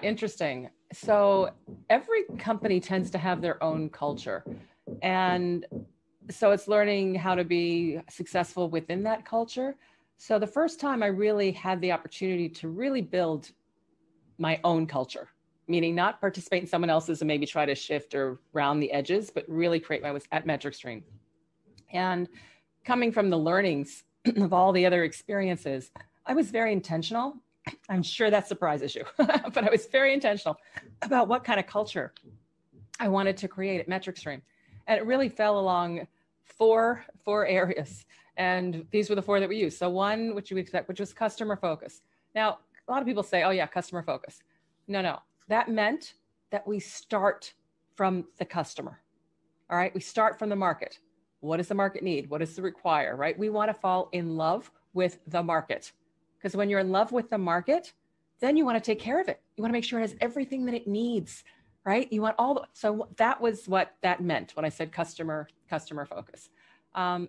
Interesting. So every company tends to have their own culture. And so it's learning how to be successful within that culture. So the first time I really had the opportunity to really build my own culture, meaning not participate in someone else's and maybe try to shift or round the edges, but really create my was at MetricStream. And coming from the learnings of all the other experiences, I was very intentional. I'm sure that surprises you, but I was very intentional about what kind of culture I wanted to create at MetricStream. And it really fell along four areas. And these were the four that we used. So one, which you expect, which was customer focus. Now, a lot of people say, oh yeah, customer focus. No. That meant that we start from the customer. All right, we start from the market. What does the market need? What does it require, right? We want to fall in love with the market. Because when you're in love with the market, then you want to take care of it. You want to make sure it has everything that it needs, right? You want so that was what that meant when I said customer focus.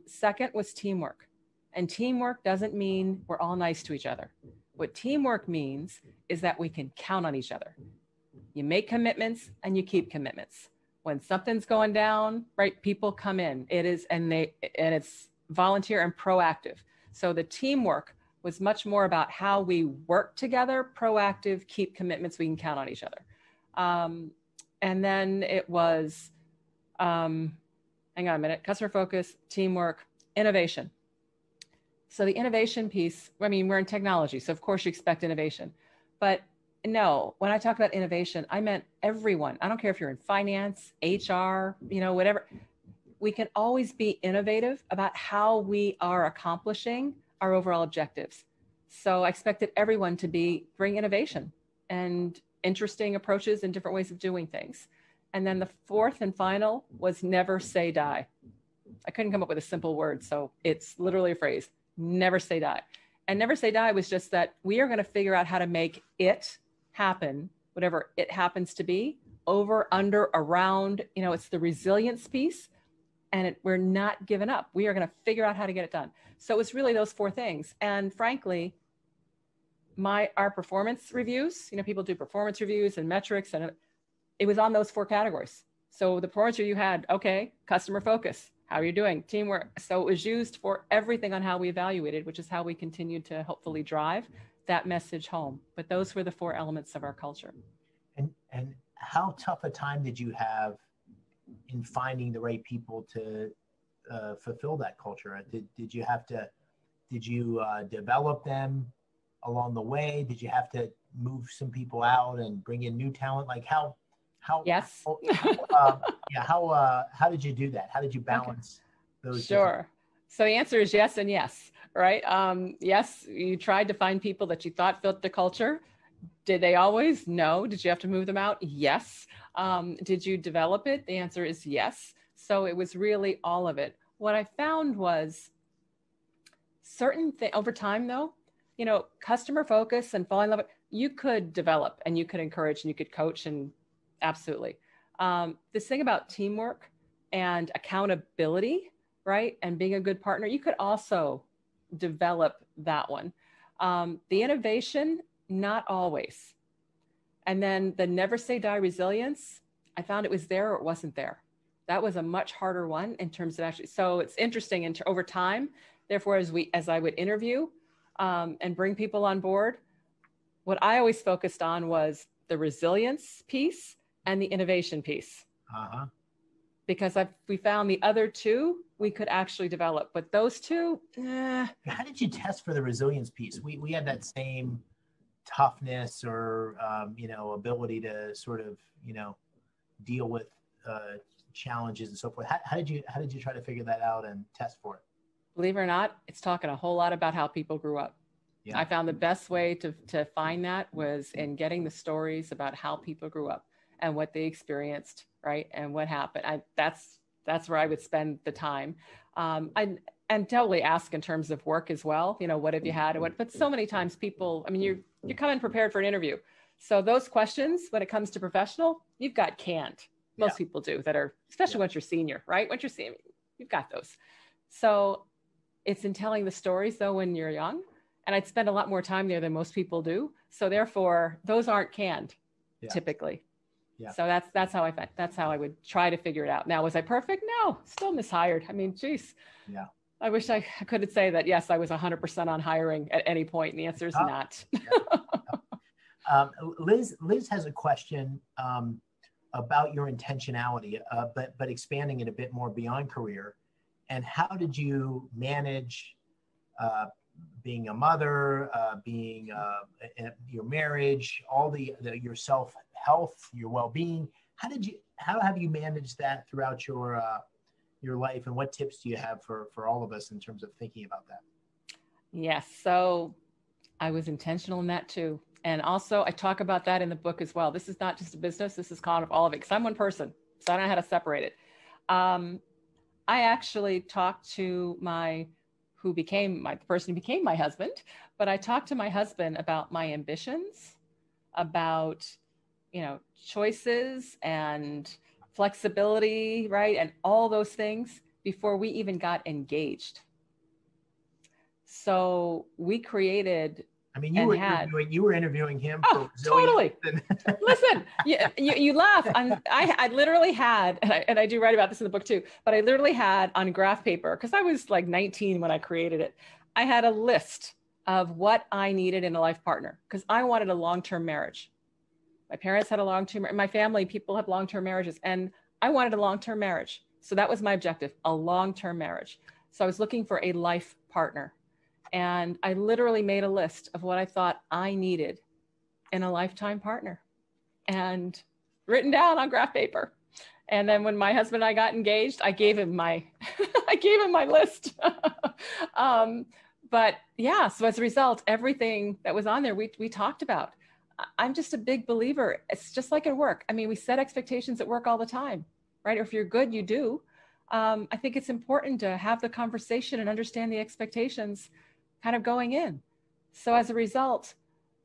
Second was teamwork. And teamwork doesn't mean we're all nice to each other. What teamwork means is that we can count on each other. You make commitments and you keep commitments. When something's going down, right, people come in. It's volunteer and proactive. So the teamwork was much more about how we work together, proactive, keep commitments, we can count on each other. And then it was, hang on a minute, customer focus, teamwork, innovation. So the innovation piece, I mean, we're in technology, so of course you expect innovation. But no, when I talk about innovation, I meant everyone. I don't care if you're in finance, HR, whatever. We can always be innovative about how we are accomplishing our overall objectives. So I expected everyone to bring innovation and interesting approaches and different ways of doing things. And then the fourth and final was never say die. I couldn't come up with a simple word, so it's literally a phrase, never say die. And never say die was just that we are going to figure out how to make it happen, whatever it happens to be, over, under, around, it's the resilience piece. And we're not giving up. We are going to figure out how to get it done. So it was really those four things. And frankly, our performance reviews, people do performance reviews and metrics, and it was on those four categories. So the performance review had, okay, customer focus. How are you doing? Teamwork. So it was used for everything on how we evaluated, which is how we continued to hopefully drive that message home. But those were the four elements of our culture. And how tough a time did you have in finding the right people to fulfill that culture? Did you develop them along the way? Did you have to move some people out and bring in new talent? Like how yes. How did you do that? How did you balance those? Sure. So the answer is yes and yes, right? Yes, you tried to find people that you thought fit the culture. Did they always? No. Did you have to move them out? Yes. Did you develop it? The answer is yes. So it was really all of it. What I found was certain things over time though, customer focus and falling in love, you could develop and you could encourage and you could coach, and absolutely. This thing about teamwork and accountability, right? And being a good partner, you could also develop that one. The innovation, not always. And then the never say die resilience, I found it was there or it wasn't there. That was a much harder one in terms of actually, so it's interesting over time, therefore, as I would interview and bring people on board, what I always focused on was the resilience piece and the innovation piece. Uh-huh. Because we found the other two, we could actually develop, but those two, How did you test for the resilience piece? We had that same toughness or ability to sort of deal with challenges and so forth. How did you try to figure that out and test for it? Believe it or not, it's talking a whole lot about how people grew up. Yeah. I found the best way to find that was in getting the stories about how people grew up. and what they experienced, right? And what happened. That's where I would spend the time. And totally ask in terms of work as well. You know, what have you had? But so many times people, I mean, you're coming prepared for an interview. So those questions, when it comes to professional, you've got canned. Most people do that are, especially once you're senior, right? Once you're senior, you've got those. So it's in telling the stories though, when you're young, and I'd spend a lot more time there than most people do. So therefore those aren't canned typically. Yeah. So that's how I would try to figure it out. Now, was I perfect? No, still mishired. I mean, geez. Yeah. I wish I could say that, yes, I was 100% on hiring at any point. And the answer is not. Liz has a question about your intentionality, but expanding it a bit more beyond career. And how did you manage being a mother, being your marriage, all your self-health, your well-being? How have you managed that throughout your life, and what tips do you have for all of us in terms of thinking about that? Yes. So I was intentional in that too. And also I talk about that in the book as well. This is not just a business. This is kind of all of it, because I'm one person, so I don't know how to separate it. I actually talked to the person who became my husband, but I talked to my husband about my ambitions, about, choices and flexibility, right? And all those things before we even got engaged. So we created. I mean, you were interviewing him for totally. Listen, you laugh. I literally had, and I do write about this in the book too, but I literally had on graph paper, because I was like 19 when I created it. I had a list of what I needed in a life partner, because I wanted a long-term marriage. My parents had a long-term, my family, people have long-term marriages, and I wanted a long-term marriage. So that was my objective, a long-term marriage. So I was looking for a life partner. And I literally made a list of what I thought I needed in a lifetime partner, and written down on graph paper. And then when my husband and I got engaged, I gave him my list. But yeah, so as a result, everything that was on there, we talked about. I'm just a big believer. It's just like at work. I mean, we set expectations at work all the time, right? Or if you're good, you do. I think it's important to have the conversation and understand the expectations kind of going in. So as a result,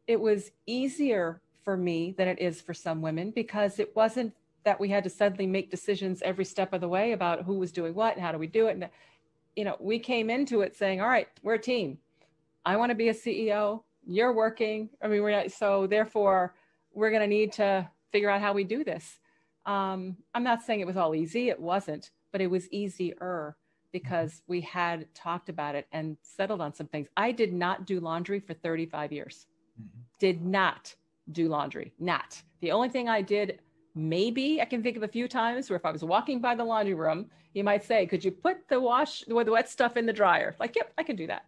it was easier for me than it is for some women, because it wasn't that we had to suddenly make decisions every step of the way about who was doing what and how do we do it. And, we came into it saying, all right, we're a team. I want to be a CEO. You're working. I mean, so therefore we're going to need to figure out how we do this. I'm not saying it was all easy. It wasn't, but it was easier, because we had talked about it and settled on some things. I did not do laundry for 35 years. Did not do laundry. Not. The only thing I did, maybe I can think of a few times where if I was walking by the laundry room, you might say, could you put the wet stuff in the dryer? Like, yep, I can do that.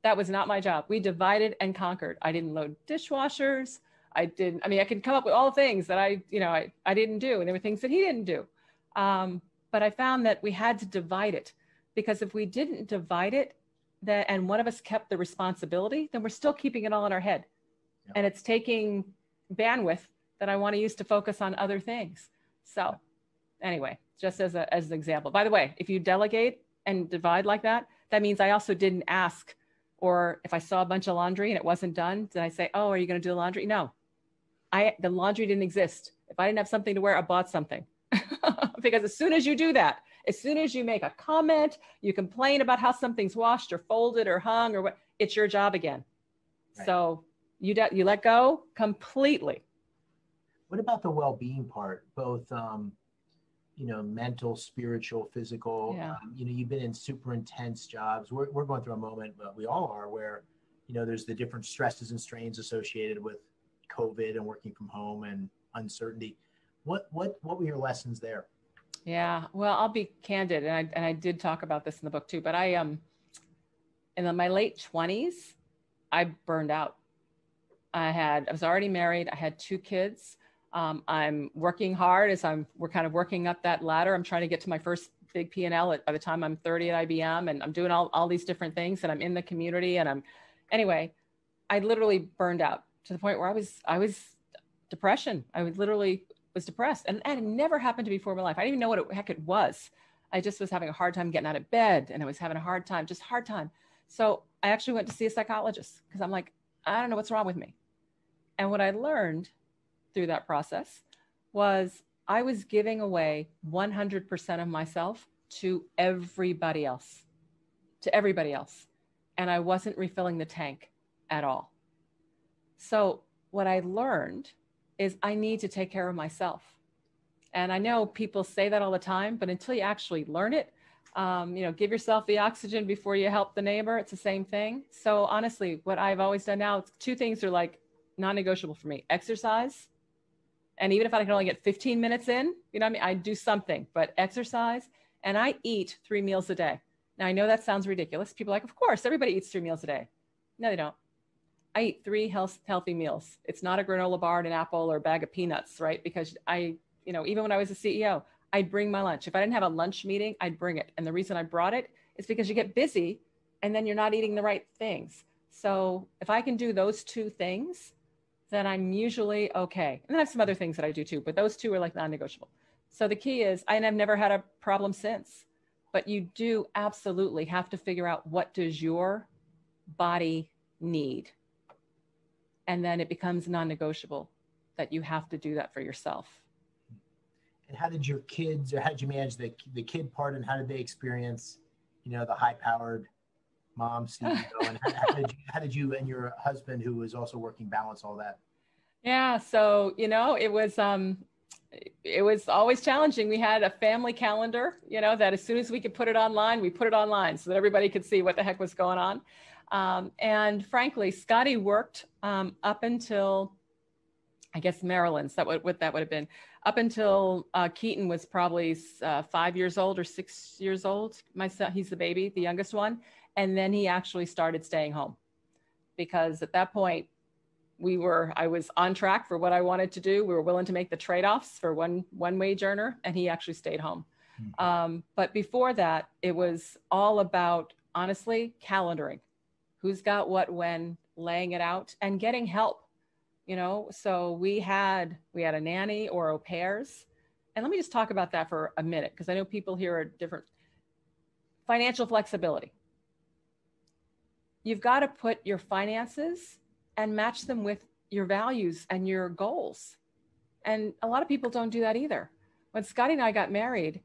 That was not my job. We divided and conquered. I didn't load dishwashers. I could come up with all the things that I didn't do. And there were things that he didn't do. But I found that we had to divide it, because if we didn't divide it, and one of us kept the responsibility, then we're still keeping it all in our head. Yeah. And it's taking bandwidth that I want to use to focus on other things. So anyway, just as an example, by the way, if you delegate and divide like that, that means I also didn't ask, or if I saw a bunch of laundry and it wasn't done, did I say, oh, are you going to do the laundry? No, the laundry didn't exist. If I didn't have something to wear, I bought something. Because as soon as you do that, as soon as you make a comment, you complain about how something's washed or folded or hung or what, it's your job again. Right. So you let go completely. What about the well-being part? Both, mental, spiritual, physical. Yeah. You've been in super intense jobs. We're going through a moment, but we all are, where, there's the different stresses and strains associated with COVID and working from home and uncertainty. What were your lessons there? Yeah, well, I'll be candid, and I did talk about this in the book too, but I in my late 20s, I burned out. I was already married. I had 2 kids. I'm working hard we're kind of working up that ladder. I'm trying to get to my first big P&L by the time I'm 30 at IBM, and I'm doing all these different things, and I'm in the community, and anyway, I literally burned out to the point where I was depression. I was literally was depressed. And it never happened to me before in my life. I didn't even know what the heck it was. I just was having a hard time getting out of bed, and I was having a hard time. So I actually went to see a psychologist because I'm like, I don't know what's wrong with me. And what I learned through that process was I was giving away 100% of myself to everybody else, And I wasn't refilling the tank at all. So what I learned is I need to take care of myself. And I know people say that all the time, but until you actually learn it, give yourself the oxygen before you help the neighbor. It's the same thing. So honestly, what I've always done now, two things are like non-negotiable for me: exercise. And even if I can only get 15 minutes in, I do something, but exercise. And I eat 3 meals a day. Now I know that sounds ridiculous. People are like, of course, everybody eats 3 meals a day. No, they don't. I eat 3 healthy meals. It's not a granola bar and an apple or a bag of peanuts, right? Because even when I was a CEO, I'd bring my lunch. If I didn't have a lunch meeting, I'd bring it. And the reason I brought it is because you get busy and then you're not eating the right things. So if I can do those 2 things, then I'm usually okay. And then I have some other things that I do too, but those 2 are like non-negotiable. So the key is, and I've never had a problem since, but you do absolutely have to figure out, what does your body need? And then it becomes non-negotiable that you have to do that for yourself. And how did your kids, or how did you manage the kid part, and how did they experience, the high-powered mom CEO? And how did you and your husband, who was also working, balance all that? Yeah, so it was always challenging. We had a family calendar, that as soon as we could put it online, we put it online so that everybody could see what the heck was going on. And frankly, Scotty worked up until, I guess, Maryland's, what that would have been, up until Keaton was probably 5 years old or 6 years old. My son, he's the baby, the youngest one. And then he actually started staying home, because at that point I was on track for what I wanted to do. We were willing to make the trade-offs for one wage earner, and he actually stayed home. Mm-hmm. But before that, it was all about, honestly, calendaring. Who's got what, when, laying it out, and getting help. So we had a nanny or au pairs. And let me just talk about that for a minute, because I know people here are different. Financial flexibility. You've got to put your finances and match them with your values and your goals. And a lot of people don't do that either. When Scotty and I got married,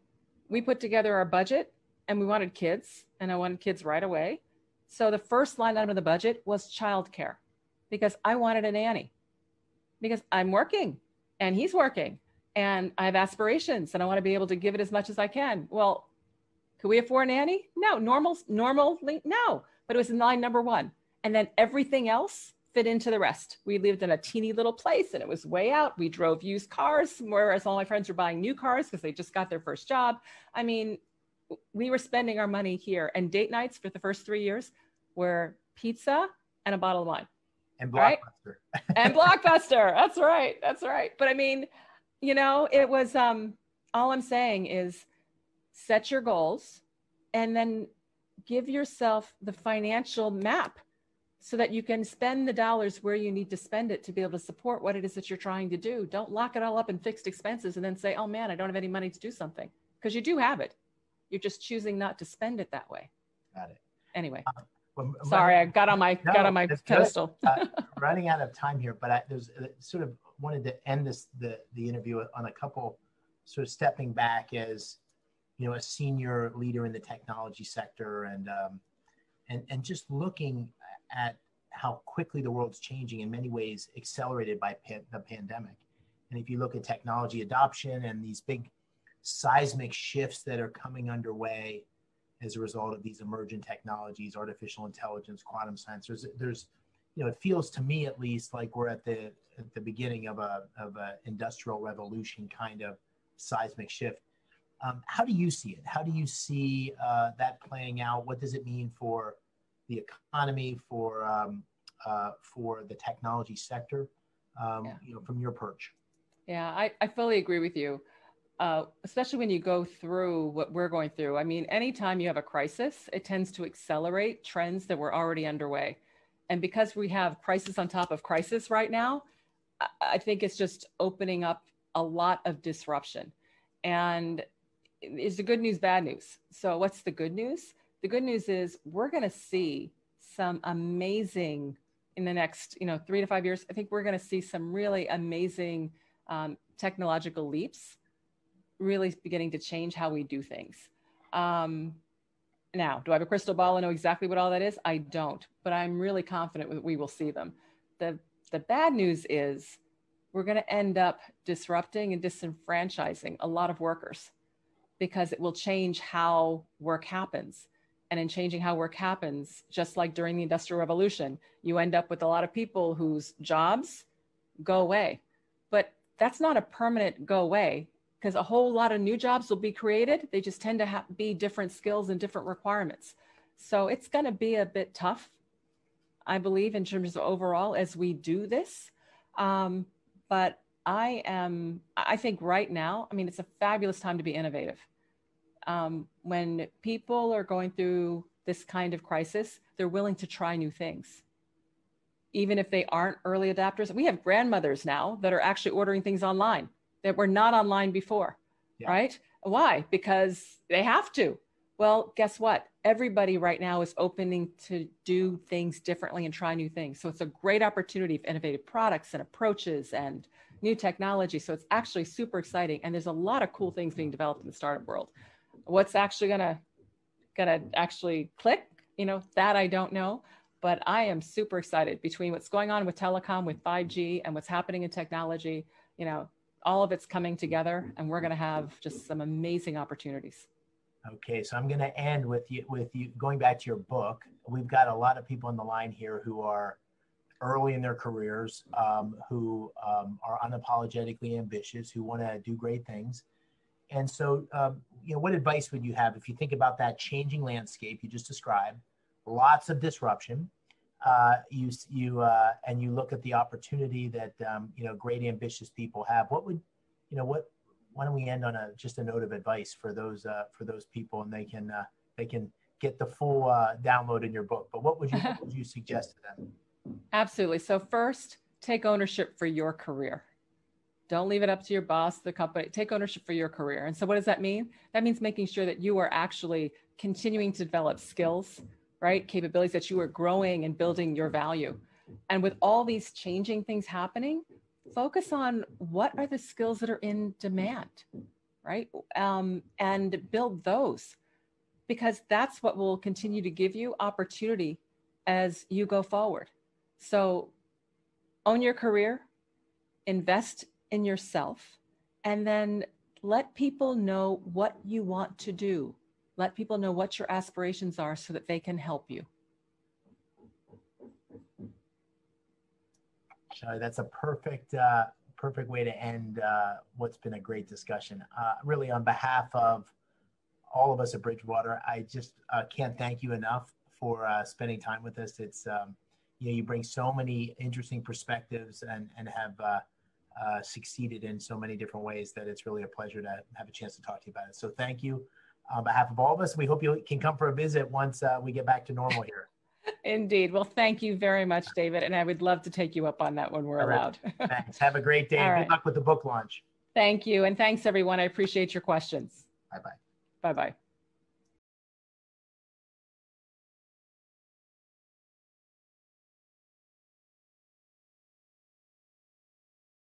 we put together our budget, and we wanted kids, and I wanted kids right away. So the first line item of the budget was childcare, because I wanted a nanny, because I'm working and he's working, and I have aspirations, and I want to be able to give it as much as I can. Well, could we afford a nanny? No. Normally, no. But it was line number 1. And then everything else fit into the rest. We lived in a teeny little place, and it was way out. We drove used cars, whereas all my friends were buying new cars because they just got their first job. I mean, we were spending our money here. And date nights for the first 3 years were pizza and a bottle of wine. And Blockbuster. Right? And Blockbuster. That's right. But I mean, it was, all I'm saying is, set your goals and then give yourself the financial map so that you can spend the dollars where you need to spend it to be able to support what it is that you're trying to do. Don't lock it all up in fixed expenses and then say, oh man, I don't have any money to do something, because you do have it. You're just choosing not to spend it that way. Got it. Anyway, sorry, I got on my pedestal. Running out of time here, but I sort of wanted to end the interview on a couple, sort of stepping back as, a senior leader in the technology sector, and just looking at how quickly the world's changing, in many ways accelerated by the pandemic. And if you look at technology adoption and these big seismic shifts that are coming underway as a result of these emergent technologies, artificial intelligence, quantum sensors, there's, it feels to me at least like we're at the beginning of a industrial revolution kind of seismic shift. How do you see it? How do you see that playing out? What does it mean for the economy, for the technology sector, from your perch? Yeah, I fully agree with you, especially when you go through what we're going through. I mean, anytime you have a crisis, it tends to accelerate trends that were already underway. And because we have crisis on top of crisis right now, I think it's just opening up a lot of disruption. And it's the good news, bad news. So what's the good news? The good news is we're going to see some amazing, in the next 3 to 5 years, I think we're going to see some really amazing technological leaps really beginning to change how we do things. Now, do I have a crystal ball and know exactly what all that is? I don't, but I'm really confident that we will see them. The bad news is we're going to end up disrupting and disenfranchising a lot of workers because it will change how work happens. And in changing how work happens, just like during the Industrial Revolution, you end up with a lot of people whose jobs go away. But that's not a permanent go away, because a whole lot of new jobs will be created. They just tend to be different skills and different requirements. So it's going to be a bit tough, I believe, in terms of overall as we do this. But I think right now, I mean, it's a fabulous time to be innovative. When people are going through this kind of crisis, they're willing to try new things. Even if they aren't early adapters. We have grandmothers now that are actually ordering things online that were not online before, right? Why? Because they have to. Well, guess what? Everybody right now is opening to do things differently and try new things. So it's a great opportunity for innovative products and approaches and new technology. So it's actually super exciting. And there's a lot of cool things being developed in the startup world. What's actually gonna actually click, that I don't know. But I am super excited between what's going on with telecom, with 5G, and what's happening in technology. All of it's coming together, and we're going to have just some amazing opportunities. Okay, so I'm going to end with you going back to your book. We've got a lot of people on the line here who are early in their careers, who are unapologetically ambitious, who want to do great things. And so, what advice would you have if you think about that changing landscape you just described? Lots of disruption. You look at the opportunity that great ambitious people have. What would why don't we end on just a note of advice for those people, and they can get the full download in your book. But what would you suggest to them? Absolutely. So first, take ownership for your career. Don't leave it up to your boss, the company. Take ownership for your career. And so what does that mean? That means making sure that you are actually continuing to develop skills, right? Capabilities, that you are growing and building your value. And with all these changing things happening, focus on what are the skills that are in demand, right? And build those, because that's what will continue to give you opportunity as you go forward. So own your career, invest in yourself, and then let people know what you want to do. Let people know what your aspirations are so that they can help you. Shellye, that's a perfect way to end what's been a great discussion. Really, on behalf of all of us at Bridgewater, I just can't thank you enough for spending time with us. It's you bring so many interesting perspectives and have succeeded in so many different ways that it's really a pleasure to have a chance to talk to you about it. So thank you. On behalf of all of us, we hope you can come for a visit once we get back to normal here. Indeed. Well, thank you very much, David. And I would love to take you up on that when we're allowed. Thanks. Have a great day. Good luck with the book launch. Thank you. And thanks, everyone. I appreciate your questions. Bye-bye. Bye-bye.